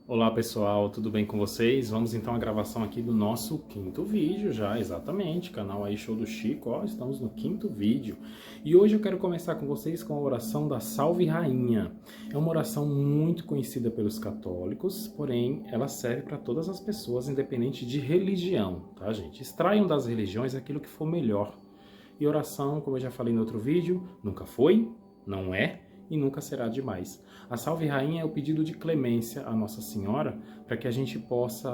Olá pessoal, tudo bem com vocês? Vamos então à gravação aqui do nosso quinto vídeo já, exatamente, canal aí Show do Chico, ó, estamos no quinto vídeo. E hoje eu quero começar com vocês com a oração da Salve Rainha. É uma oração muito conhecida pelos católicos, porém ela serve para todas as pessoas, independente de religião, tá gente? Extraiam das religiões aquilo que for melhor. E oração, como eu já falei no outro vídeo, nunca foi, não é e nunca será demais. A Salve Rainha é o pedido de clemência à Nossa Senhora para que a gente possa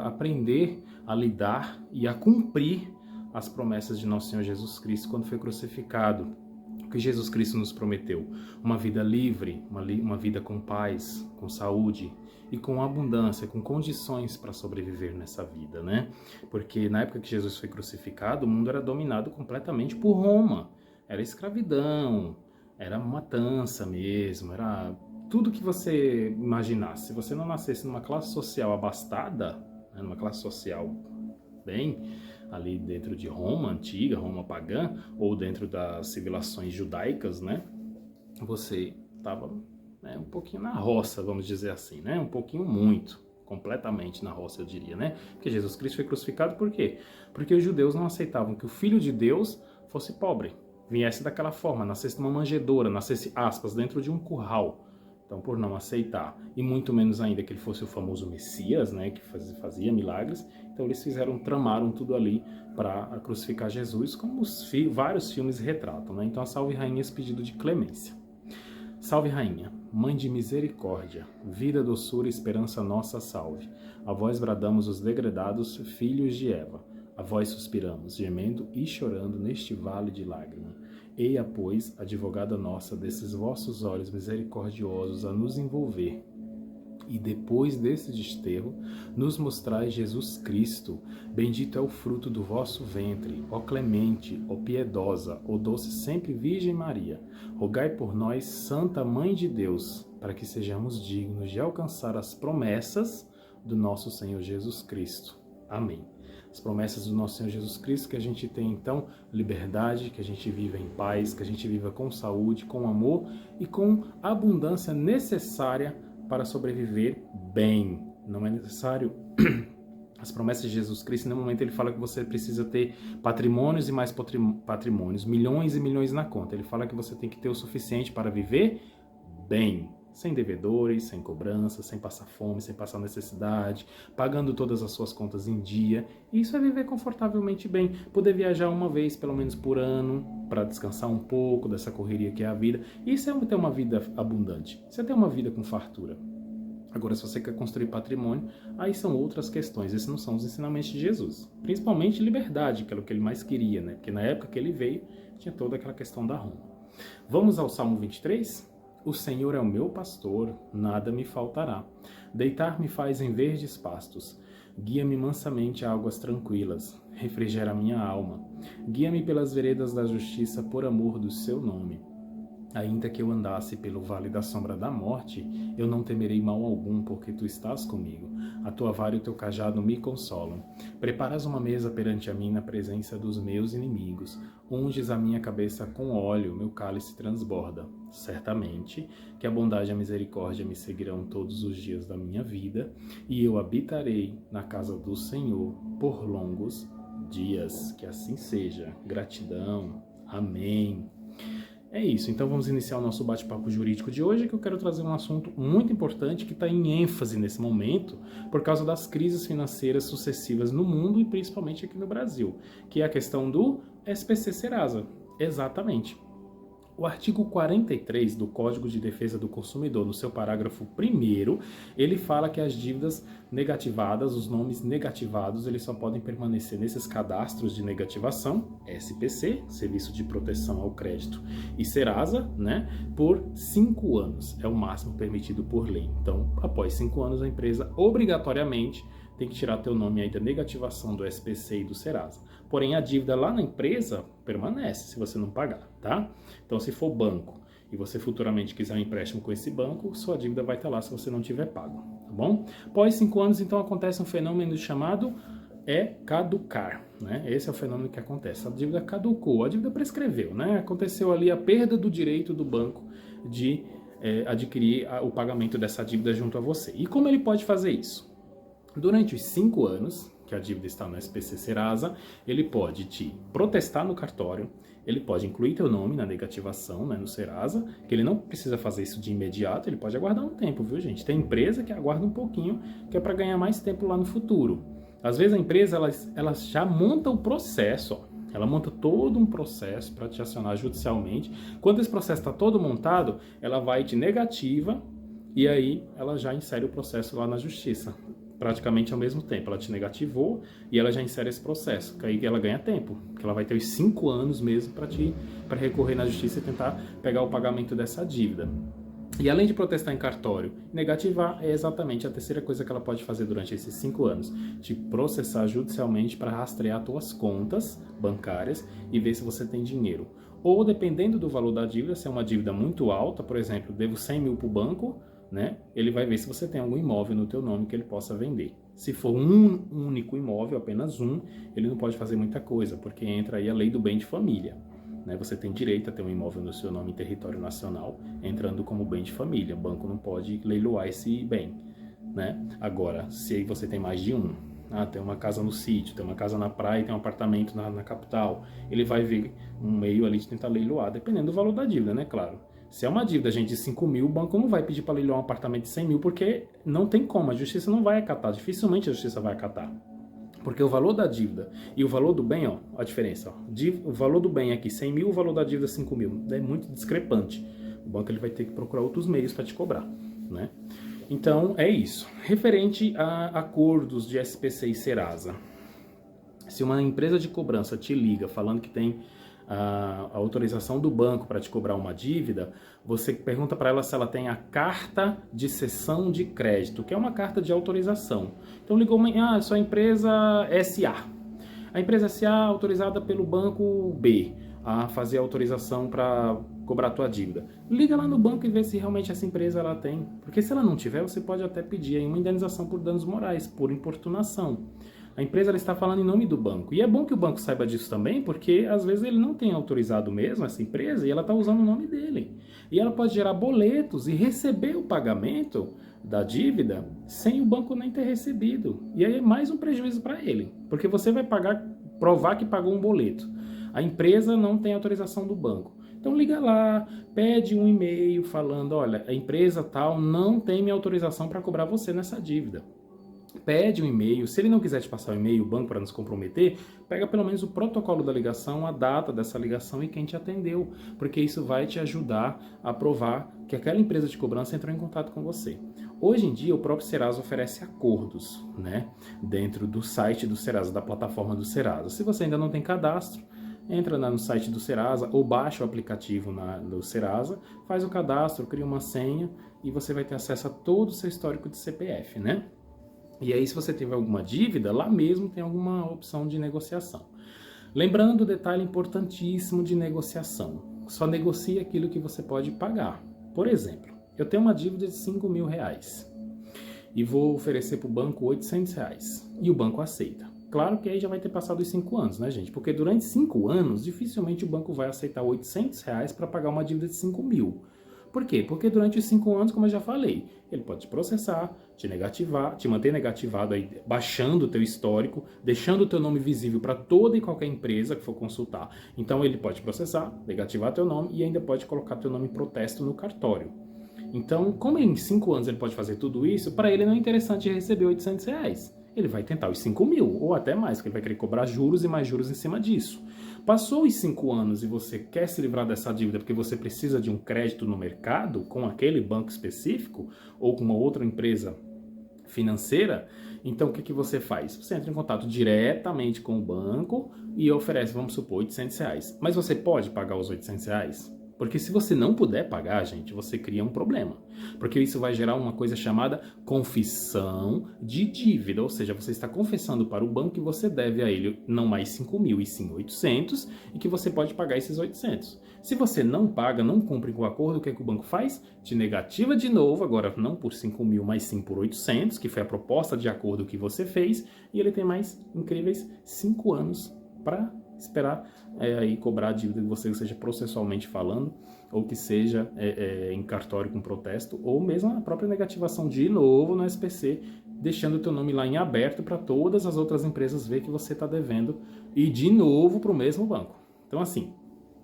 aprender a lidar e a cumprir as promessas de Nosso Senhor Jesus Cristo quando foi crucificado. O que Jesus Cristo nos prometeu? Uma vida livre, uma vida com paz, com saúde e com abundância, com condições para sobreviver nessa vida, né? Porque na época que Jesus foi crucificado, o mundo era dominado completamente por Roma. Era escravidão, era matança mesmo, era tudo que você imaginasse. Se você não nascesse numa classe social abastada, né, numa classe social bem ali dentro de Roma antiga, Roma pagã, ou dentro das civilizações judaicas, né, você estava um pouquinho na roça, vamos dizer assim, né, um pouquinho muito, completamente na roça, eu diria, né, porque Jesus Cristo foi crucificado por quê? Porque os judeus não aceitavam que o Filho de Deus fosse pobre, viesse daquela forma, nascesse numa manjedoura, nascesse, aspas, dentro de um curral. Então, por não aceitar, e muito menos ainda que ele fosse o famoso Messias, né, que fazia milagres, então eles tramaram tudo ali para crucificar Jesus, como vários filmes retratam, né? Então, a Salve Rainha é esse pedido de clemência. Salve Rainha, Mãe de misericórdia, vida, doçura e esperança nossa, salve. A vós bradamos os degredados filhos de Eva. A vós suspiramos, gemendo e chorando neste vale de lágrima. Eia, pois, advogada nossa, desses vossos olhos misericordiosos a nos envolver. E depois desse desterro, nos mostrai Jesus Cristo. Bendito é o fruto do vosso ventre, ó clemente, ó piedosa, ó doce sempre Virgem Maria. Rogai por nós, Santa Mãe de Deus, para que sejamos dignos de alcançar as promessas do nosso Senhor Jesus Cristo. Amém. As promessas do nosso Senhor Jesus Cristo, que a gente tem então liberdade, que a gente viva em paz, que a gente viva com saúde, com amor e com a abundância necessária para sobreviver bem. Não é necessário. As promessas de Jesus Cristo, no momento ele fala que você precisa ter patrimônios e mais patrimônios, milhões e milhões na conta. Ele fala que você tem que ter o suficiente para viver bem, sem devedores, sem cobranças, sem passar fome, sem passar necessidade, pagando todas as suas contas em dia. Isso é viver confortavelmente bem. Poder viajar uma vez, pelo menos por ano, para descansar um pouco dessa correria que é a vida. Isso é ter uma vida abundante. Isso é ter uma vida com fartura. Agora, se você quer construir patrimônio, aí são outras questões. Esses não são os ensinamentos de Jesus. Principalmente liberdade, que era o que ele mais queria, né? Porque na época que ele veio, tinha toda aquela questão da Roma. Vamos ao Salmo 23? O Senhor é o meu pastor, nada me faltará. Deitar-me faz em verdes pastos. Guia-me mansamente a águas tranquilas. Refrigera a minha alma. Guia-me pelas veredas da justiça por amor do seu nome. Ainda que eu andasse pelo vale da sombra da morte, eu não temerei mal algum, porque tu estás comigo. A tua vara e o teu cajado me consolam. Preparas uma mesa perante a mim na presença dos meus inimigos. Unges a minha cabeça com óleo, meu cálice transborda. Certamente que a bondade e a misericórdia me seguirão todos os dias da minha vida, e eu habitarei na casa do Senhor por longos dias. Que assim seja. Gratidão. Amém. É isso, então vamos iniciar o nosso bate-papo jurídico de hoje, que eu quero trazer um assunto muito importante que está em ênfase nesse momento, por causa das crises financeiras sucessivas no mundo e principalmente aqui no Brasil, que é a questão do SPC Serasa. Exatamente. O artigo 43 do Código de Defesa do Consumidor, no seu parágrafo 1º, ele fala que as dívidas negativadas, os nomes negativados, eles só podem permanecer nesses cadastros de negativação, SPC, Serviço de Proteção ao Crédito, e Serasa, né, por 5 anos. É o máximo permitido por lei. Então, após 5 anos, a empresa obrigatoriamente tem que tirar teu nome aí da negativação do SPC e do Serasa. Porém, a dívida lá na empresa permanece se você não pagar, tá? Então, se for banco e você futuramente quiser um empréstimo com esse banco, sua dívida vai estar lá se você não tiver pago, tá bom? Após 5 anos, então, acontece um fenômeno chamado caducar, né? Esse é o fenômeno que acontece. A dívida caducou, a dívida prescreveu, né? Aconteceu ali a perda do direito do banco de adquirir o pagamento dessa dívida junto a você. E como ele pode fazer isso? Durante os 5 anos que a dívida está no SPC Serasa, ele pode te protestar no cartório, ele pode incluir teu nome na negativação, né, no Serasa, que ele não precisa fazer isso de imediato, ele pode aguardar um tempo, viu, gente? Tem empresa que aguarda um pouquinho, que é para ganhar mais tempo lá no futuro. Às vezes a empresa, ela já monta o processo, ó. Ela monta todo um processo para te acionar judicialmente. Quando esse processo está todo montado, ela vai te negativa e aí ela já insere o processo lá na justiça. Praticamente ao mesmo tempo. Ela te negativou e ela já insere esse processo. Que aí ela ganha tempo. Que ela vai ter os 5 anos mesmo para recorrer na justiça e tentar pegar o pagamento dessa dívida. E além de protestar em cartório, negativar é exatamente a terceira coisa que ela pode fazer durante esses 5 anos. Te processar judicialmente para rastrear tuas contas bancárias e ver se você tem dinheiro. Ou dependendo do valor da dívida, se é uma dívida muito alta, por exemplo, devo 100 mil para o banco, né? Ele vai ver se você tem algum imóvel no teu nome que ele possa vender. Se for um único imóvel, apenas um, ele não pode fazer muita coisa, porque entra aí a lei do bem de família. Né? Você tem direito a ter um imóvel no seu nome em território nacional, entrando como bem de família. O banco não pode leiloar esse bem. Né? Agora, se aí você tem mais de um, tem uma casa no sítio, tem uma casa na praia e tem um apartamento na capital, ele vai ver um meio ali de tentar leiloar, dependendo do valor da dívida, né? Claro. Se é uma dívida, gente, de 5 mil, o banco não vai pedir para leiloar um apartamento de 100 mil, porque não tem como, a justiça não vai acatar, dificilmente a justiça vai acatar. Porque o valor da dívida e o valor do bem, ó, a diferença, ó, o valor do bem aqui 100 mil, o valor da dívida 5 mil, é muito discrepante. O banco ele vai ter que procurar outros meios para te cobrar, né? Então, é isso. Referente a acordos de SPC e Serasa, se uma empresa de cobrança te liga falando que tem a autorização do banco para te cobrar uma dívida, você pergunta para ela se ela tem a carta de cessão de crédito, que é uma carta de autorização. Então ligou, sua empresa SA. A empresa SA é autorizada pelo banco B a fazer a autorização para cobrar a tua dívida. Liga lá no banco e vê se realmente essa empresa ela tem. Porque se ela não tiver, você pode até pedir aí uma indenização por danos morais, por importunação. A empresa ela está falando em nome do banco. E é bom que o banco saiba disso também, porque às vezes ele não tem autorizado mesmo essa empresa e ela está usando o nome dele. E ela pode gerar boletos e receber o pagamento da dívida sem o banco nem ter recebido. E aí é mais um prejuízo para ele, porque você vai provar que pagou um boleto. A empresa não tem autorização do banco. Então liga lá, pede um e-mail falando, olha, a empresa tal não tem minha autorização para cobrar você nessa dívida. Pede um e-mail, se ele não quiser te passar o e-mail, o banco, para nos comprometer, pega pelo menos o protocolo da ligação, a data dessa ligação e quem te atendeu, porque isso vai te ajudar a provar que aquela empresa de cobrança entrou em contato com você. Hoje em dia, o próprio Serasa oferece acordos, né, dentro do site do Serasa, da plataforma do Serasa. Se você ainda não tem cadastro, entra no site do Serasa ou baixa o aplicativo do Serasa, faz o cadastro, cria uma senha e você vai ter acesso a todo o seu histórico de CPF, né? E aí, se você tiver alguma dívida, lá mesmo tem alguma opção de negociação. Lembrando o detalhe importantíssimo de negociação. Só negocie aquilo que você pode pagar. Por exemplo, eu tenho uma dívida de 5 mil reais e vou oferecer para o banco 800 reais. E o banco aceita. Claro que aí já vai ter passado os 5 anos, né, gente? Porque durante 5 anos, dificilmente o banco vai aceitar 800 reais para pagar uma dívida de 5 mil. Por quê? Porque durante os 5 anos, como eu já falei, ele pode te processar, te negativar, te manter negativado, aí, baixando o teu histórico, deixando o teu nome visível para toda e qualquer empresa que for consultar. Então ele pode processar, negativar teu nome e ainda pode colocar teu nome em protesto no cartório. Então, como em 5 anos ele pode fazer tudo isso, para ele não é interessante receber 800 reais. Ele vai tentar os 5 mil, ou até mais, porque ele vai querer cobrar juros e mais juros em cima disso. Passou os 5 anos e você quer se livrar dessa dívida porque você precisa de um crédito no mercado, com aquele banco específico, ou com uma outra empresa financeira, então o que você faz? Você entra em contato diretamente com o banco e oferece, vamos supor, 800 reais. Mas você pode pagar os 800 reais? Porque se você não puder pagar, gente, você cria um problema. Porque isso vai gerar uma coisa chamada confissão de dívida. Ou seja, você está confessando para o banco que você deve a ele não mais 5 mil e sim 800 e que você pode pagar esses 800. Se você não paga, não cumpre com o acordo, o que é que o banco faz? Te negativa de novo, agora não por 5 mil, mas sim por 800, que foi a proposta de acordo que você fez, e ele tem mais incríveis 5 anos para esperar aí cobrar a dívida de você, seja processualmente falando, ou que seja em cartório com protesto, ou mesmo a própria negativação de novo no SPC, deixando o teu nome lá em aberto para todas as outras empresas ver que você está devendo e de novo para o mesmo banco. Então assim,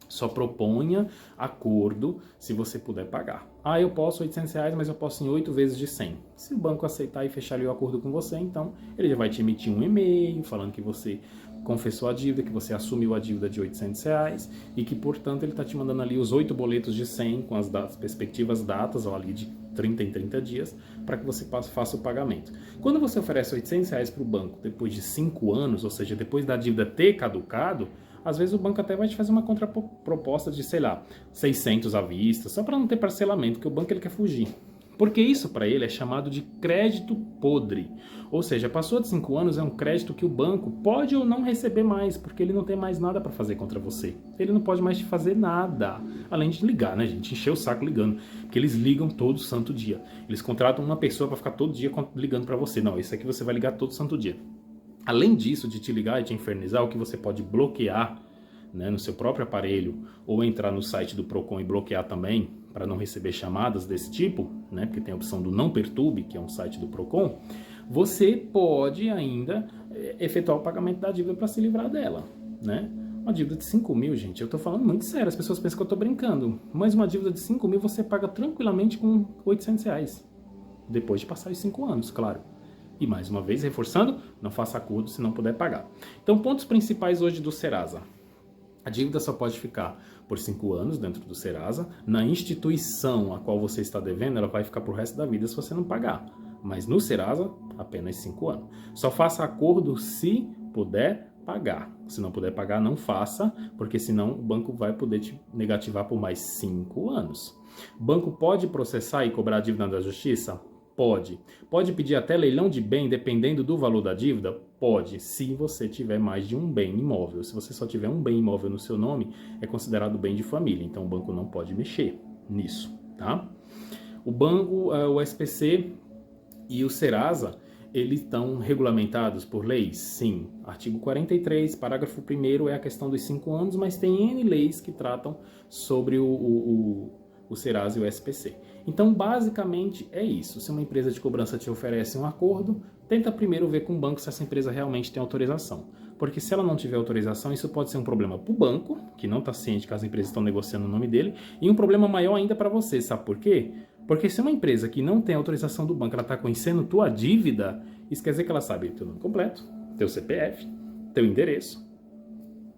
só proponha acordo se você puder pagar. Ah, eu posso R$800, mas eu posso em 8 vezes de 100. Se o banco aceitar e fechar ali o acordo com você, então ele já vai te emitir um e-mail falando que você confessou a dívida, que você assumiu a dívida de R$800 e que, portanto, ele está te mandando ali os 8 boletos de 100 com as respectivas datas, ou ali de 30 em 30 dias, para que você faça o pagamento. Quando você oferece R$800 para o banco depois de 5 anos, ou seja, depois da dívida ter caducado, às vezes o banco até vai te fazer uma contraproposta de, sei lá, 600 à vista, só para não ter parcelamento, porque o banco ele quer fugir. Porque isso para ele é chamado de crédito podre. Ou seja, passou de 5 anos, é um crédito que o banco pode ou não receber mais, porque ele não tem mais nada para fazer contra você. Ele não pode mais te fazer nada, além de ligar, né, gente? Encher o saco ligando, porque eles ligam todo santo dia. Eles contratam uma pessoa para ficar todo dia ligando para você. Não, isso aqui você vai ligar todo santo dia. Além disso, de te ligar e te infernizar, o que você pode bloquear, né, no seu próprio aparelho, ou entrar no site do Procon e bloquear também, para não receber chamadas desse tipo, né, porque tem a opção do Não Perturbe, que é um site do Procon, você pode ainda efetuar o pagamento da dívida para se livrar dela, né? Uma dívida de 5 mil, gente, eu tô falando muito sério, as pessoas pensam que eu tô brincando, mas uma dívida de 5 mil você paga tranquilamente com R$800, depois de passar os 5 anos, claro. E mais uma vez, reforçando, não faça acordo se não puder pagar. Então, pontos principais hoje do Serasa. A dívida só pode ficar por 5 anos dentro do Serasa. Na instituição a qual você está devendo, ela vai ficar pro resto da vida se você não pagar. Mas no Serasa, apenas 5 anos. Só faça acordo se puder pagar. Se não puder pagar, não faça, porque senão o banco vai poder te negativar por mais 5 anos. O banco pode processar e cobrar a dívida da justiça? Pode. Pode pedir até leilão de bem, dependendo do valor da dívida? Pode, se você tiver mais de um bem imóvel. Se você só tiver um bem imóvel no seu nome, é considerado bem de família. Então, o banco não pode mexer nisso, tá? O banco, o SPC e o Serasa, eles estão regulamentados por leis? Sim. Artigo 43, parágrafo 1º é a questão dos 5 anos, mas tem N leis que tratam sobre o Serasa e o SPC. Então, basicamente, é isso. Se uma empresa de cobrança te oferece um acordo, tenta primeiro ver com o banco se essa empresa realmente tem autorização. Porque se ela não tiver autorização, isso pode ser um problema para o banco, que não está ciente que as empresas estão negociando o nome dele, e um problema maior ainda para você. Sabe por quê? Porque se uma empresa que não tem autorização do banco, ela está conhecendo tua dívida, isso quer dizer que ela sabe teu nome completo, teu CPF, teu endereço.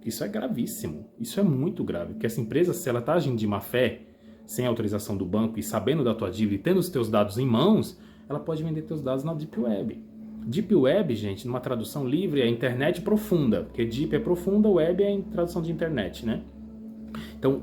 Isso é gravíssimo. Isso é muito grave. Porque essa empresa, se ela está agindo de má fé, sem autorização do banco e sabendo da tua dívida e tendo os teus dados em mãos, ela pode vender teus dados na Deep Web. Deep Web, gente, numa tradução livre, é internet profunda, porque Deep é profunda, Web é em tradução de internet, né? Então,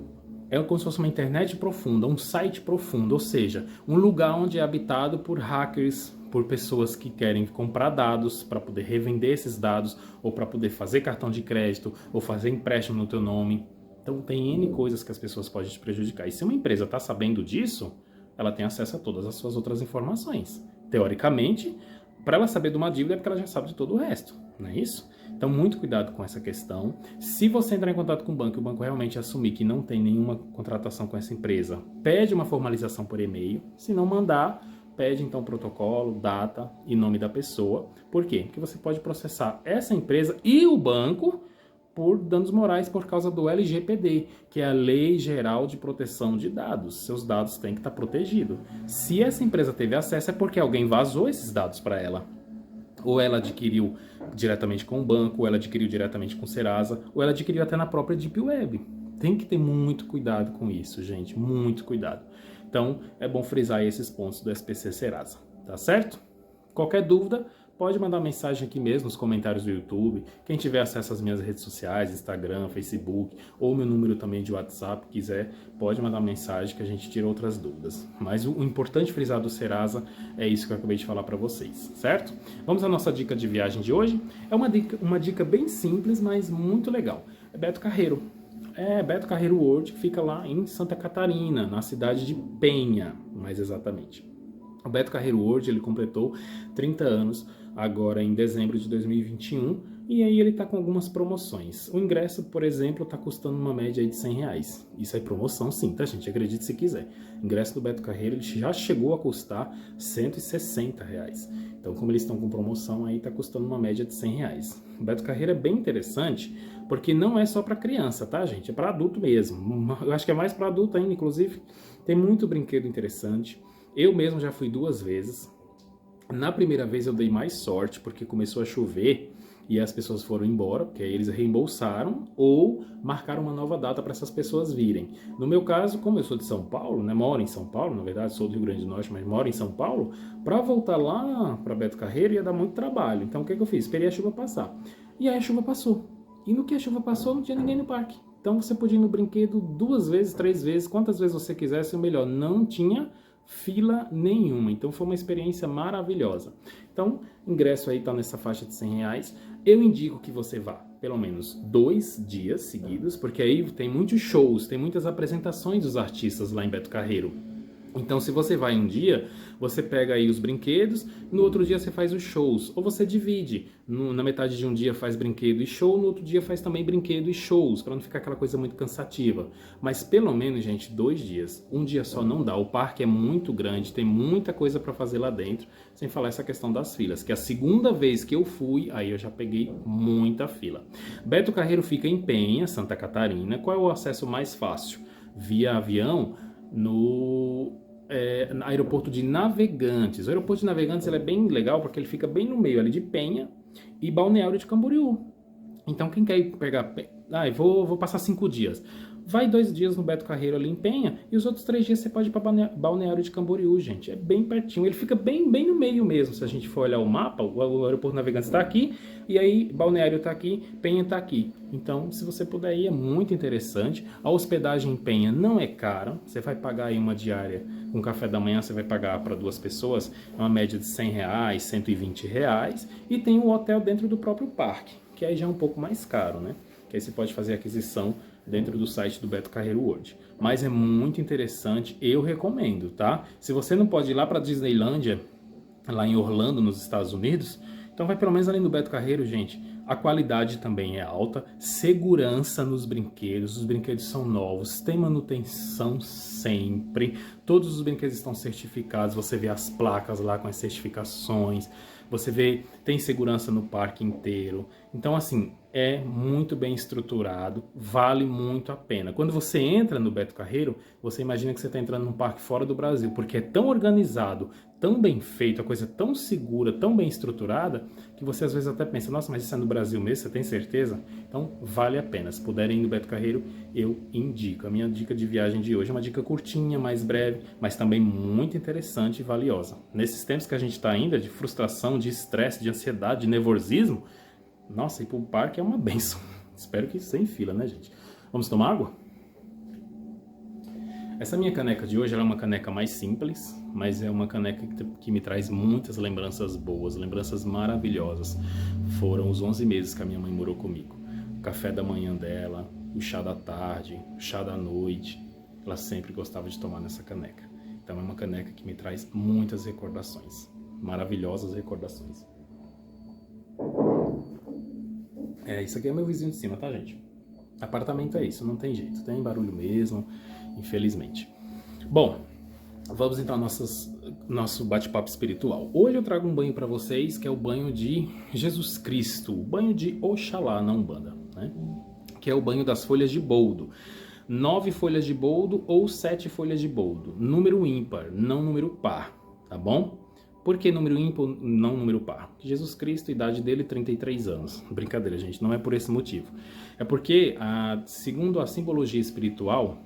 é como se fosse uma internet profunda, um site profundo, ou seja, um lugar onde é habitado por hackers, por pessoas que querem comprar dados para poder revender esses dados, ou para poder fazer cartão de crédito, ou fazer empréstimo no teu nome. Então tem N coisas que as pessoas podem te prejudicar. E se uma empresa está sabendo disso, ela tem acesso a todas as suas outras informações. Teoricamente, para ela saber de uma dívida é porque ela já sabe de todo o resto, não é isso? Então muito cuidado com essa questão. Se você entrar em contato com o banco e o banco realmente assumir que não tem nenhuma contratação com essa empresa, pede uma formalização por e-mail. Se não mandar, pede então protocolo, data e nome da pessoa. Por quê? Porque você pode processar essa empresa e o banco por danos morais por causa do LGPD, que é a Lei Geral de Proteção de Dados. Seus dados têm que estar protegidos. Se essa empresa teve acesso é porque alguém vazou esses dados para ela. Ou ela adquiriu diretamente com o banco, ou ela adquiriu diretamente com o Serasa, ou ela adquiriu até na própria Deep Web. Tem que ter muito cuidado com isso, gente, muito cuidado. Então, é bom frisar esses pontos do SPC Serasa, tá certo? Qualquer dúvida, pode mandar mensagem aqui mesmo nos comentários do YouTube. Quem tiver acesso às minhas redes sociais, Instagram, Facebook, ou meu número também de WhatsApp, quiser, pode mandar mensagem que a gente tira outras dúvidas. Mas o importante frisar do Serasa é isso que eu acabei de falar para vocês, certo? Vamos à nossa dica de viagem de hoje. É uma dica bem simples, mas muito legal. É Beto Carreiro. É Beto Carreiro World, que fica lá em Santa Catarina, na cidade de Penha, mais exatamente. O Beto Carreiro World, ele completou 30 anos agora em dezembro de 2021 E aí ele está com algumas promoções. O ingresso, por exemplo, está custando uma média aí de R$100. Isso é promoção sim, tá, gente? Acredite se quiser. O ingresso do Beto Carreiro ele já chegou a custar R$160. Então, como eles estão com promoção, aí está custando uma média de R$100. O Beto Carreiro é bem interessante, porque não é só para criança, tá, gente? É para adulto mesmo. Eu acho que é mais para adulto ainda, inclusive. Tem muito brinquedo interessante. Eu mesmo já fui 2 vezes. Na primeira vez eu dei mais sorte, porque começou a chover e as pessoas foram embora, porque aí eles reembolsaram ou marcaram uma nova data para essas pessoas virem. No meu caso, como eu sou de São Paulo, né, moro em São Paulo, na verdade sou do Rio Grande do Norte, mas moro em São Paulo, para voltar lá para Beto Carreiro ia dar muito trabalho. Então o que eu fiz? Esperei a chuva passar. E aí a chuva passou. E no que a chuva passou, não tinha ninguém no parque. Então você podia ir no brinquedo 2 vezes, 3 vezes, quantas vezes você quisesse, o melhor, não tinha fila nenhuma. Então foi uma experiência maravilhosa. Então, ingresso aí está nessa faixa de R$100. Eu indico que você vá pelo menos 2 dias seguidos, porque aí tem muitos shows, tem muitas apresentações dos artistas lá em Beto Carreiro. Então, se você vai um dia, você pega aí os brinquedos, no outro dia você faz os shows. Ou você divide, na metade de um dia faz brinquedo e show, no outro dia faz também brinquedo e shows, para não ficar aquela coisa muito cansativa. Mas pelo menos, gente, 2 dias. Um dia só não dá. O parque é muito grande, tem muita coisa para fazer lá dentro, sem falar essa questão das filas, que a segunda vez que eu fui, aí eu já peguei muita fila. Beto Carreiro fica em Penha, Santa Catarina. Qual é o acesso mais fácil? Via avião, no aeroporto de Navegantes. O aeroporto de Navegantes ele é bem legal porque ele fica bem no meio ali de Penha e Balneário de Camboriú. Então quem quer ir pegar... vou passar 5 dias. Vai 2 dias no Beto Carreiro ali em Penha e os outros 3 dias você pode ir para Balneário de Camboriú, gente. É bem pertinho. Ele fica bem no meio mesmo. Se a gente for olhar o mapa, o aeroporto Navegantes está aqui e aí Balneário está aqui, Penha está aqui. Então, se você puder ir, é muito interessante. A hospedagem em Penha não é cara. Você vai pagar aí uma diária com café da manhã, você vai pagar para 2 pessoas, é uma média de R$100, R$120. E tem um hotel dentro do próprio parque, que aí já é um pouco mais caro, né? Que aí você pode fazer a aquisição dentro do site do Beto Carreiro World. Mas é muito interessante, eu recomendo, tá? Se você não pode ir lá para Disneylândia, lá em Orlando, nos Estados Unidos, então vai pelo menos ali no Beto Carreiro, gente. A qualidade também é alta, segurança nos brinquedos, os brinquedos são novos, tem manutenção sempre, todos os brinquedos estão certificados, você vê as placas lá com as certificações, você vê, tem segurança no parque inteiro. Então, assim, é muito bem estruturado, vale muito a pena. Quando você entra no Beto Carreiro, você imagina que você está entrando num parque fora do Brasil, porque é tão organizado, tão bem feito, a coisa tão segura, tão bem estruturada, que você às vezes até pensa, nossa, mas isso é no Brasil mesmo, você tem certeza? Então, vale a pena. Se puderem ir no Beto Carreiro, eu indico. A minha dica de viagem de hoje é uma dica curtinha, mais breve, mas também muito interessante e valiosa. Nesses tempos que a gente está ainda, de frustração, de estresse, de ansiedade, de nervosismo, nossa, ir para o parque é uma benção. Espero que sem fila, né, gente? Vamos tomar água? Essa minha caneca de hoje ela é uma caneca mais simples, mas é uma caneca que me traz muitas lembranças boas, lembranças maravilhosas. Foram os 11 meses que a minha mãe morou comigo. O café da manhã dela, o chá da tarde, o chá da noite, ela sempre gostava de tomar nessa caneca. Então é uma caneca que me traz muitas recordações, maravilhosas recordações. Isso aqui é meu vizinho de cima, tá, gente? Apartamento é isso, não tem jeito, tem barulho mesmo, infelizmente. Bom, vamos então ao nosso bate-papo espiritual. Hoje eu trago um banho para vocês, que é o banho de Jesus Cristo, o banho de Oxalá na Umbanda, né? Que é o banho das folhas de boldo. 9 folhas de boldo ou 7 folhas de boldo. Número ímpar, não número par, tá bom? Por que número ímpar, não número par? Jesus Cristo, a idade dele, 33 anos. Brincadeira, gente, não é por esse motivo. É porque, segundo a simbologia espiritual,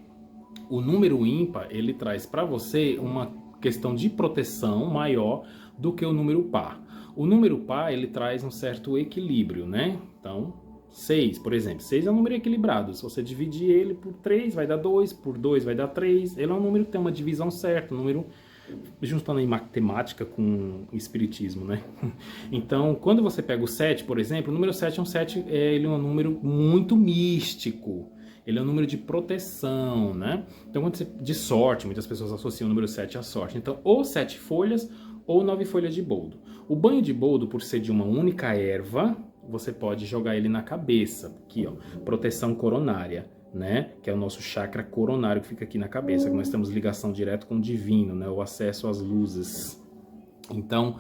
o número ímpar, ele traz para você uma questão de proteção maior do que o número par. O número par, ele traz um certo equilíbrio, né? Então, 6, por exemplo. 6 é um número equilibrado. Se você dividir ele por 3, vai dar 2. Por 2, vai dar 3. Ele é um número que tem uma divisão certa, um número... juntando aí matemática com o espiritismo, né? Então, quando você pega o 7, por exemplo, o número 7 ele é um número muito místico. Ele é um número de proteção, né? Então, quando você, de sorte, muitas pessoas associam o número 7 à sorte. Então, ou 7 folhas ou 9 folhas de boldo. O banho de boldo, por ser de uma única erva, você pode jogar ele na cabeça, aqui ó, proteção coronária, né, que é o nosso chakra coronário que fica aqui na cabeça, que nós temos ligação direto com o divino, né, o acesso às luzes. Então,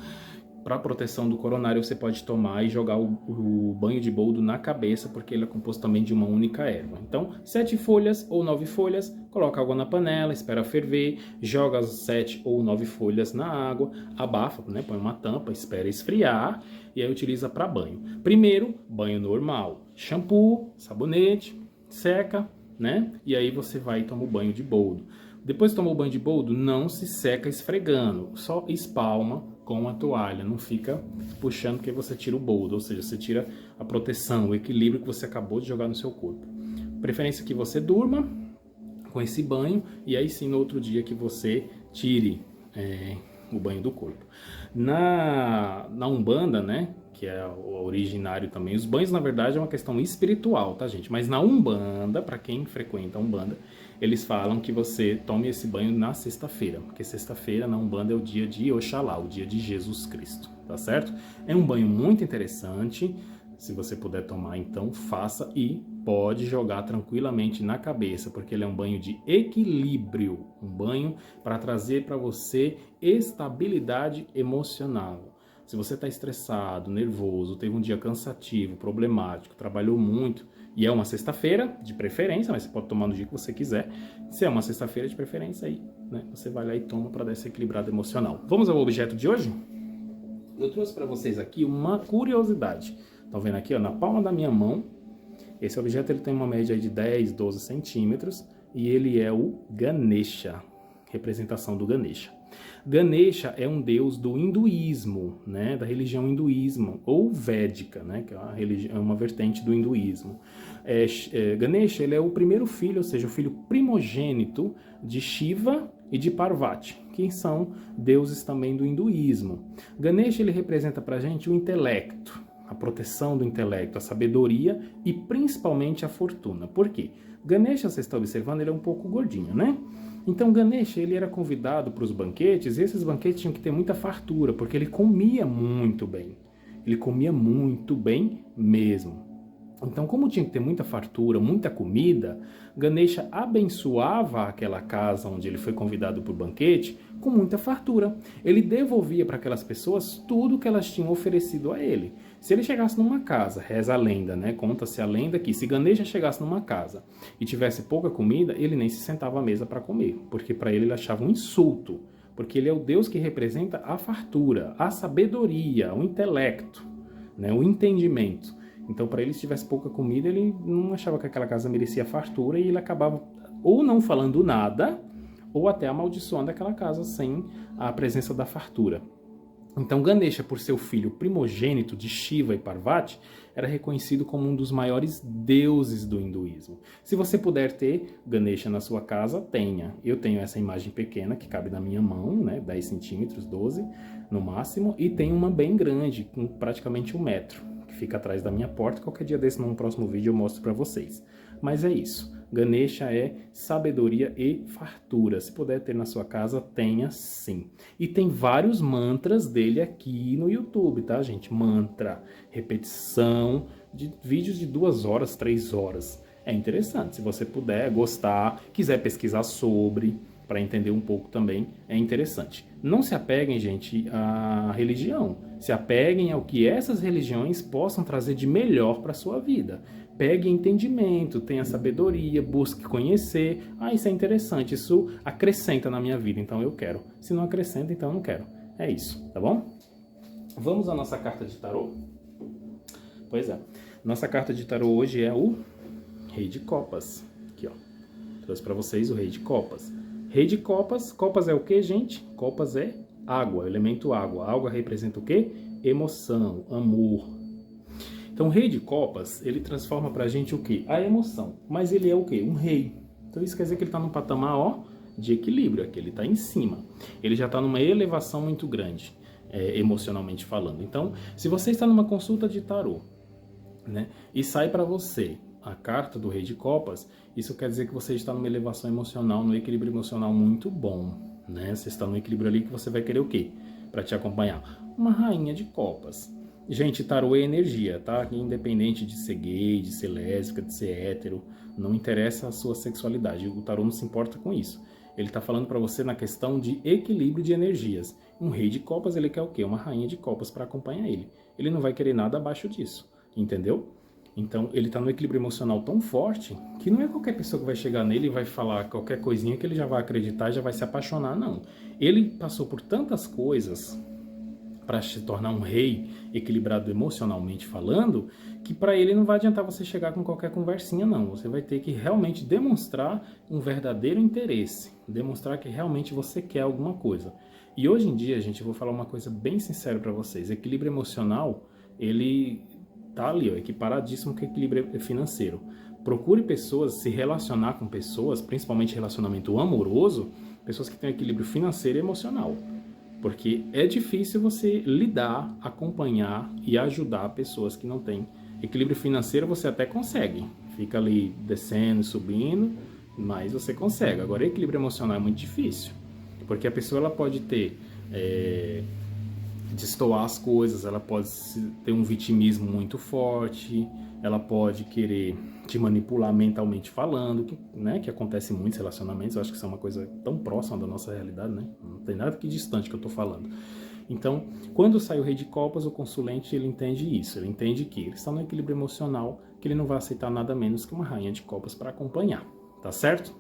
para proteção do coronário, você pode tomar e jogar o banho de boldo na cabeça, porque ele é composto também de uma única erva. Então, 7 folhas ou 9 folhas, coloca água na panela, espera ferver, joga as 7 ou 9 folhas na água, abafa, né, põe uma tampa, espera esfriar e aí utiliza para banho. Primeiro, banho normal, shampoo, sabonete, seca, né? E aí você vai e toma o banho de boldo. Depois que tomou o banho de boldo, não se seca esfregando, só espalma com a toalha, não fica puxando porque você tira o boldo, ou seja, você tira a proteção, o equilíbrio que você acabou de jogar no seu corpo. Preferência que você durma com esse banho e aí sim no outro dia que você tire o banho do corpo. Na Umbanda, né, que é o originário também, os banhos na verdade é uma questão espiritual, tá gente? Mas na Umbanda, para quem frequenta a Umbanda, eles falam que você tome esse banho na sexta-feira, porque sexta-feira na Umbanda é o dia de Oxalá, o dia de Jesus Cristo, tá certo? É um banho muito interessante, se você puder tomar então faça e pode jogar tranquilamente na cabeça, porque ele é um banho de equilíbrio, um banho para trazer para você estabilidade emocional. Se você está estressado, nervoso, teve um dia cansativo, problemático, trabalhou muito, e é uma sexta-feira, de preferência, mas você pode tomar no dia que você quiser. Se é uma sexta-feira de preferência, aí, né, você vai lá e toma para dar esse equilibrado emocional. Vamos ao objeto de hoje? Eu trouxe para vocês aqui uma curiosidade. Estão vendo aqui, ó, na palma da minha mão, esse objeto ele tem uma média de 10, 12 centímetros, e ele é o Ganesha, representação do Ganesha. Ganesha é um deus do hinduísmo, né, da religião hinduísmo, ou védica, né, que é uma vertente do hinduísmo. Ganesha ele é o primeiro filho, ou seja, o filho primogênito de Shiva e de Parvati, que são deuses também do hinduísmo. Ganesha ele representa para a gente o intelecto, a proteção do intelecto, a sabedoria e principalmente a fortuna. Por quê? Ganesha, você está observando, ele é um pouco gordinho, né? Então Ganesha ele era convidado para os banquetes, e esses banquetes tinham que ter muita fartura, porque ele comia muito bem. Ele comia muito bem mesmo. Então, como tinha que ter muita fartura, muita comida, Ganesha abençoava aquela casa onde ele foi convidado para o banquete com muita fartura. Ele devolvia para aquelas pessoas tudo que elas tinham oferecido a ele. Se ele chegasse numa casa, reza a lenda, né? Conta-se a lenda que se Ganesha chegasse numa casa e tivesse pouca comida, ele nem se sentava à mesa para comer, porque para ele achava um insulto, porque ele é o Deus que representa a fartura, a sabedoria, o intelecto, né? O entendimento. Então, para ele, se tivesse pouca comida, ele não achava que aquela casa merecia fartura e ele acabava ou não falando nada, ou até amaldiçoando aquela casa sem a presença da fartura. Então, Ganesha, por ser o filho primogênito de Shiva e Parvati, era reconhecido como um dos maiores deuses do hinduísmo. Se você puder ter Ganesha na sua casa, tenha. Eu tenho essa imagem pequena que cabe na minha mão, né, 10 centímetros, 12 no máximo, e tenho uma bem grande, com praticamente 1 metro, que fica atrás da minha porta. Qualquer dia desse, num próximo vídeo, eu mostro para vocês. Mas é isso. Ganesha é sabedoria e fartura. Se puder ter na sua casa, tenha sim. E tem vários mantras dele aqui no YouTube, tá, gente? Mantra, repetição, de vídeos de 2 horas, 3 horas. É interessante. Se você puder, gostar, quiser pesquisar sobre, para entender um pouco também, é interessante. Não se apeguem, gente, à religião. Se apeguem ao que essas religiões possam trazer de melhor para a sua vida. Pegue entendimento, tenha sabedoria, busque conhecer. Ah, isso é interessante, isso acrescenta na minha vida, então eu quero. Se não acrescenta, então eu não quero. É isso, tá bom? Vamos à nossa carta de tarô? Pois é. Nossa carta de tarô hoje é o Rei de Copas. Aqui, ó. Trouxe para vocês o Rei de Copas. Rei de Copas. Copas é o que, gente? Copas é água, elemento água. A água representa o quê? Emoção, amor. Então, o Rei de Copas, ele transforma pra gente o quê? A emoção. Mas ele é o quê? Um rei. Então, isso quer dizer que ele está num patamar, ó, de equilíbrio. Aqui ele está em cima. Ele já está numa elevação muito grande, emocionalmente falando. Então, se você está numa consulta de tarô, né, e sai para você a carta do Rei de Copas, isso quer dizer que você está numa elevação emocional, num equilíbrio emocional muito bom, né? Você está num equilíbrio ali que você vai querer o quê? Para te acompanhar? Uma Rainha de Copas. Gente, tarô é energia, tá? Independente de ser gay, de ser lésbica, de ser hétero, não interessa a sua sexualidade. O tarô não se importa com isso. Ele tá falando para você na questão de equilíbrio de energias. Um rei de copas, ele quer o quê? Uma rainha de copas para acompanhar ele. Ele não vai querer nada abaixo disso, entendeu? Então, ele tá no equilíbrio emocional tão forte que não é qualquer pessoa que vai chegar nele e vai falar qualquer coisinha que ele já vai acreditar e já vai se apaixonar, não. Ele passou por tantas coisas para se tornar um rei equilibrado emocionalmente falando, que para ele não vai adiantar você chegar com qualquer conversinha, não. Você vai ter que realmente demonstrar um verdadeiro interesse, demonstrar que realmente você quer alguma coisa. E hoje em dia, gente, eu vou falar uma coisa bem sincera para vocês. Equilíbrio emocional, ele tá ali, ó, equiparadíssimo com equilíbrio financeiro. Procure pessoas, se relacionar com pessoas, principalmente relacionamento amoroso, pessoas que têm equilíbrio financeiro e emocional. Porque é difícil você lidar, acompanhar e ajudar pessoas que não têm equilíbrio financeiro. Você até consegue, fica ali descendo, subindo, mas você consegue. Agora, equilíbrio emocional é muito difícil, porque a pessoa ela pode ter destoar as coisas, ela pode ter um vitimismo muito forte, ela pode querer te manipular mentalmente falando, que acontece em muitos relacionamentos. Eu acho que isso é uma coisa tão próxima da nossa realidade, né? Não tem nada que distante que eu tô falando. Então, quando sai o Rei de Copas, o consulente ele entende isso, ele entende que ele está no equilíbrio emocional, que ele não vai aceitar nada menos que uma Rainha de Copas para acompanhar, tá certo?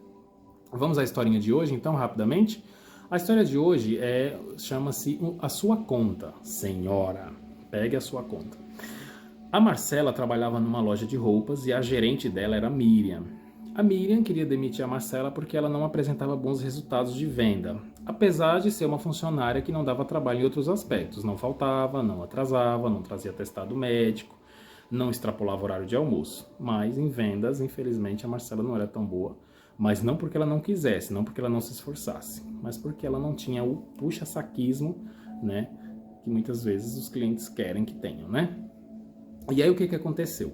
Vamos à historinha de hoje, então, rapidamente. A história de hoje chama-se A Sua Conta, Senhora. Pegue a sua conta. A Marcela trabalhava numa loja de roupas e a gerente dela era a Miriam. A Miriam queria demitir a Marcela porque ela não apresentava bons resultados de venda, apesar de ser uma funcionária que não dava trabalho em outros aspectos. Não faltava, não atrasava, não trazia atestado médico, não extrapolava o horário de almoço. Mas em vendas, infelizmente, a Marcela não era tão boa. Mas não porque ela não quisesse, não porque ela não se esforçasse, mas porque ela não tinha o puxa-saquismo, né, que muitas vezes os clientes querem que tenham, né? E aí o que aconteceu?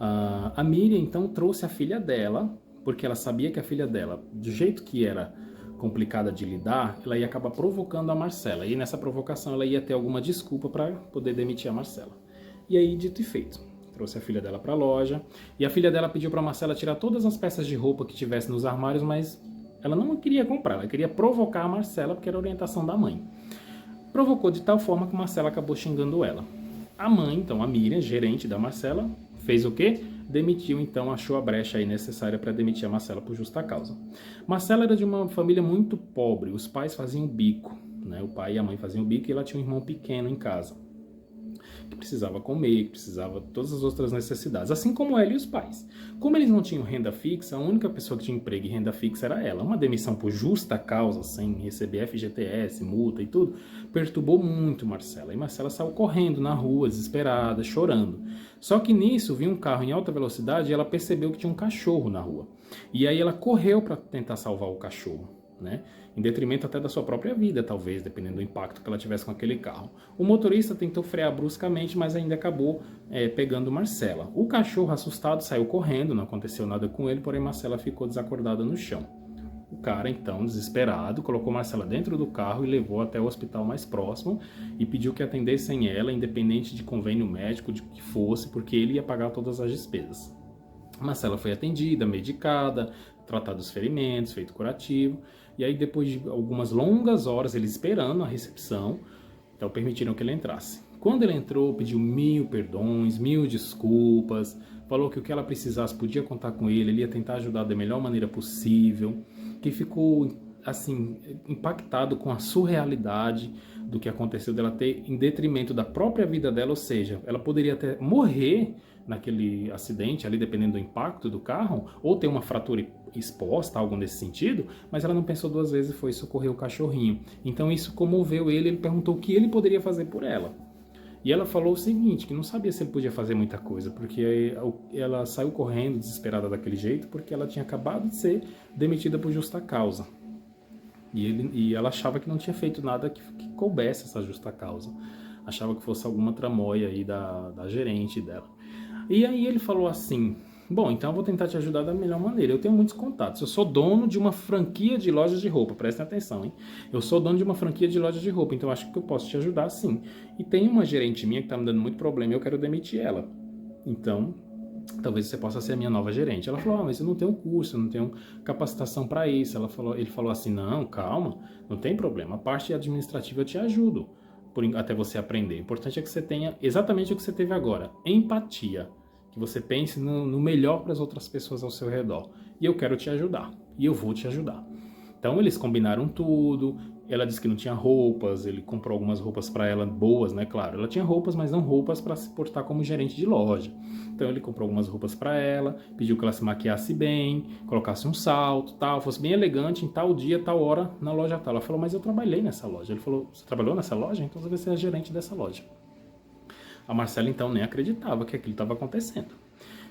A Miriam então trouxe a filha dela, porque ela sabia que a filha dela, do jeito que era complicada de lidar, ela ia acabar provocando a Marcela. E nessa provocação ela ia ter alguma desculpa para poder demitir a Marcela. E aí, dito e feito, trouxe a filha dela para a loja, e a filha dela pediu para a Marcela tirar todas as peças de roupa que tivesse nos armários, mas ela não queria comprar, ela queria provocar a Marcela, porque era a orientação da mãe. Provocou de tal forma que a Marcela acabou xingando ela. A mãe, então, a Miriam, gerente da Marcela, fez o quê? Demitiu, então, achou a brecha aí necessária para demitir a Marcela por justa causa. Marcela era de uma família muito pobre, os pais faziam bico, né? O pai e a mãe faziam bico e ela tinha um irmão pequeno em casa, que precisava comer, que precisava de todas as outras necessidades, assim como ela e os pais. Como eles não tinham renda fixa, a única pessoa que tinha emprego e renda fixa era ela. Uma demissão por justa causa, sem receber FGTS, multa e tudo, perturbou muito Marcela. E Marcela saiu correndo na rua, desesperada, chorando. Só que nisso, viu um carro em alta velocidade e ela percebeu que tinha um cachorro na rua. E aí ela correu para tentar salvar o cachorro, né? Em detrimento até da sua própria vida, talvez, dependendo do impacto que ela tivesse com aquele carro. O motorista tentou frear bruscamente, mas ainda acabou pegando Marcela. O cachorro, assustado, saiu correndo, não aconteceu nada com ele, porém Marcela ficou desacordada no chão. O cara, então, desesperado, colocou Marcela dentro do carro e levou até o hospital mais próximo e pediu que atendessem ela, independente de convênio médico, de que fosse, porque ele ia pagar todas as despesas. Marcela foi atendida, medicada, tratado os ferimentos, feito curativo. E aí, depois de algumas longas horas, ele esperando a recepção, então permitiram que ele entrasse. Quando ele entrou, pediu 1000 perdões, 1000 desculpas, falou que o que ela precisasse podia contar com ele ia tentar ajudar da melhor maneira possível, que ficou, assim, impactado com a surrealidade do que aconteceu dela ter em detrimento da própria vida dela, ou seja, ela poderia até morrer naquele acidente ali, dependendo do impacto do carro, ou ter uma fratura exposta, algo nesse sentido, mas ela não pensou duas vezes e foi socorrer o cachorrinho. Então isso comoveu ele, ele perguntou o que ele poderia fazer por ela. E ela falou o seguinte, que não sabia se ele podia fazer muita coisa, porque ela saiu correndo desesperada daquele jeito, porque ela tinha acabado de ser demitida por justa causa. E ela achava que não tinha feito nada que coubesse essa justa causa. Achava que fosse alguma tramóia aí da gerente dela. E aí ele falou assim, Bom, então eu vou tentar te ajudar da melhor maneira. Eu tenho muitos contatos. Eu sou dono de uma franquia de lojas de roupa. Prestem atenção, hein? Eu sou dono de uma franquia de lojas de roupa, então eu acho que eu posso te ajudar sim. E tem uma gerente minha que tá me dando muito problema e eu quero demitir ela. Então, talvez você possa ser a minha nova gerente. Ela falou, mas eu não tenho curso, eu não tenho capacitação para isso. Ele falou assim, não, calma, não tem problema. A parte administrativa eu te ajudo até você aprender. O importante é que você tenha exatamente o que você teve agora, empatia. Que você pense no melhor para as outras pessoas ao seu redor. E eu quero te ajudar. E eu vou te ajudar. Então eles combinaram tudo. Ela disse que não tinha roupas. Ele comprou algumas roupas para ela boas, né? Claro, ela tinha roupas, mas não roupas para se portar como gerente de loja. Então ele comprou algumas roupas para ela, pediu que ela se maquiasse bem, colocasse um salto, tal, fosse bem elegante em tal dia, tal hora na loja tal. Ela falou, mas eu trabalhei nessa loja. Ele falou, você trabalhou nessa loja? Então você vai ser a gerente dessa loja. A Marcela, então, nem acreditava que aquilo estava acontecendo.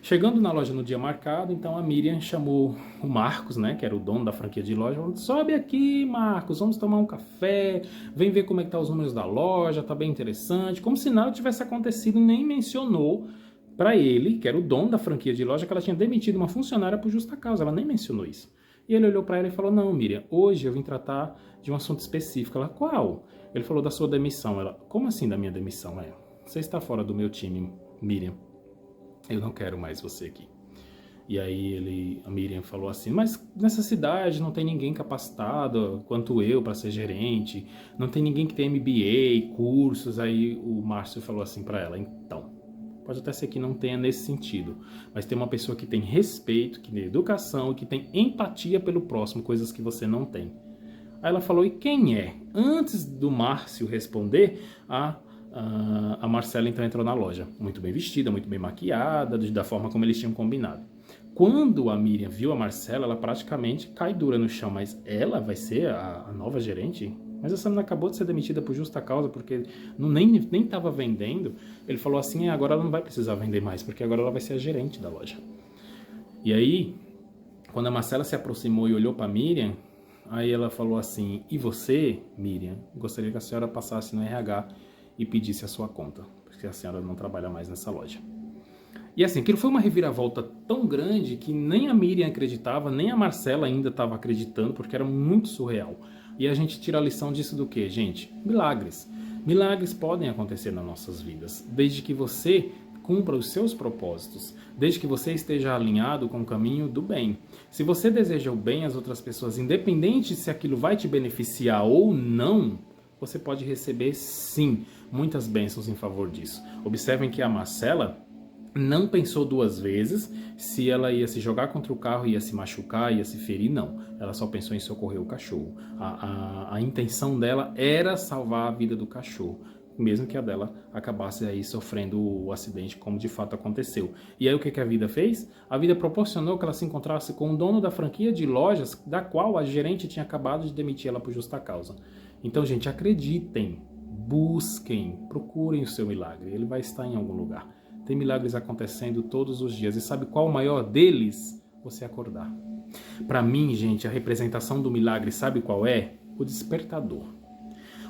Chegando na loja no dia marcado, então a Miriam chamou o Marcos, né, que era o dono da franquia de loja, falando, sobe aqui, Marcos, vamos tomar um café, vem ver como é que tá os números da loja, tá bem interessante. Como se nada tivesse acontecido, nem mencionou para ele, que era o dono da franquia de loja, que ela tinha demitido uma funcionária por justa causa, ela nem mencionou isso. E ele olhou para ela e falou, não, Miriam, hoje eu vim tratar de um assunto específico. Ela, qual? Ele falou da sua demissão. Ela, como assim da minha demissão? Você está fora do meu time, Miriam. Eu não quero mais você aqui. E aí a Miriam falou assim, mas nessa cidade não tem ninguém capacitado quanto eu para ser gerente, não tem ninguém que tem MBA, cursos. Aí o Márcio falou assim para ela, então, pode até ser que não tenha nesse sentido, mas tem uma pessoa que tem respeito, que tem educação e que tem empatia pelo próximo, coisas que você não tem. Aí ela falou, e quem é? Antes do Márcio responder, a Marcela então entrou na loja, muito bem vestida, muito bem maquiada, da forma como eles tinham combinado. Quando a Miriam viu a Marcela, ela praticamente cai dura no chão, mas ela vai ser a nova gerente? Mas essa menina acabou de ser demitida por justa causa, porque nem estava vendendo. Ele falou assim, agora ela não vai precisar vender mais, porque agora ela vai ser a gerente da loja. E aí, quando a Marcela se aproximou e olhou para a Miriam, aí ela falou assim, e você, Miriam, gostaria que a senhora passasse no RH e pedisse a sua conta, porque a senhora não trabalha mais nessa loja. E assim, aquilo foi uma reviravolta tão grande que nem a Miriam acreditava, nem a Marcela ainda estava acreditando, porque era muito surreal. E a gente tira a lição disso do quê, gente? Milagres. Milagres podem acontecer nas nossas vidas, desde que você cumpra os seus propósitos, desde que você esteja alinhado com o caminho do bem. Se você deseja o bem às outras pessoas, independente se aquilo vai te beneficiar ou não, você pode receber, sim, muitas bênçãos em favor disso. Observem que a Marcela não pensou duas vezes se ela ia se jogar contra o carro, ia se machucar, ia se ferir, não. Ela só pensou em socorrer o cachorro. A intenção dela era salvar a vida do cachorro, mesmo que a dela acabasse aí sofrendo o acidente, como de fato aconteceu. E aí o que a vida fez? A vida proporcionou que ela se encontrasse com o dono da franquia de lojas, da qual a gerente tinha acabado de demitir ela por justa causa. Então, gente, acreditem, busquem, procurem o seu milagre. Ele vai estar em algum lugar. Tem milagres acontecendo todos os dias. E sabe qual o maior deles? Você acordar. Para mim, gente, a representação do milagre, sabe qual é? O despertador.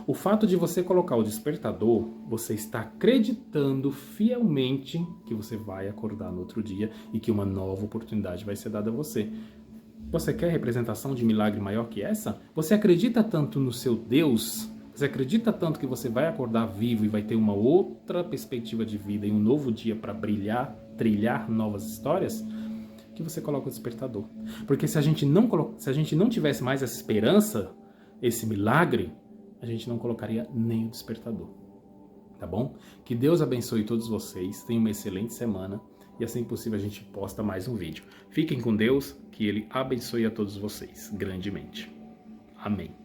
O fato de você colocar o despertador, você está acreditando fielmente que você vai acordar no outro dia e que uma nova oportunidade vai ser dada a você. Você quer representação de milagre maior que essa? Você acredita tanto no seu Deus? Você acredita tanto que você vai acordar vivo e vai ter uma outra perspectiva de vida e um novo dia para brilhar, trilhar novas histórias? Que você coloca o despertador. Porque se a gente não tivesse mais essa esperança, esse milagre, a gente não colocaria nem o despertador. Tá bom? Que Deus abençoe todos vocês. Tenham uma excelente semana. E assim que possível a gente posta mais um vídeo. Fiquem com Deus, que Ele abençoe a todos vocês grandemente. Amém.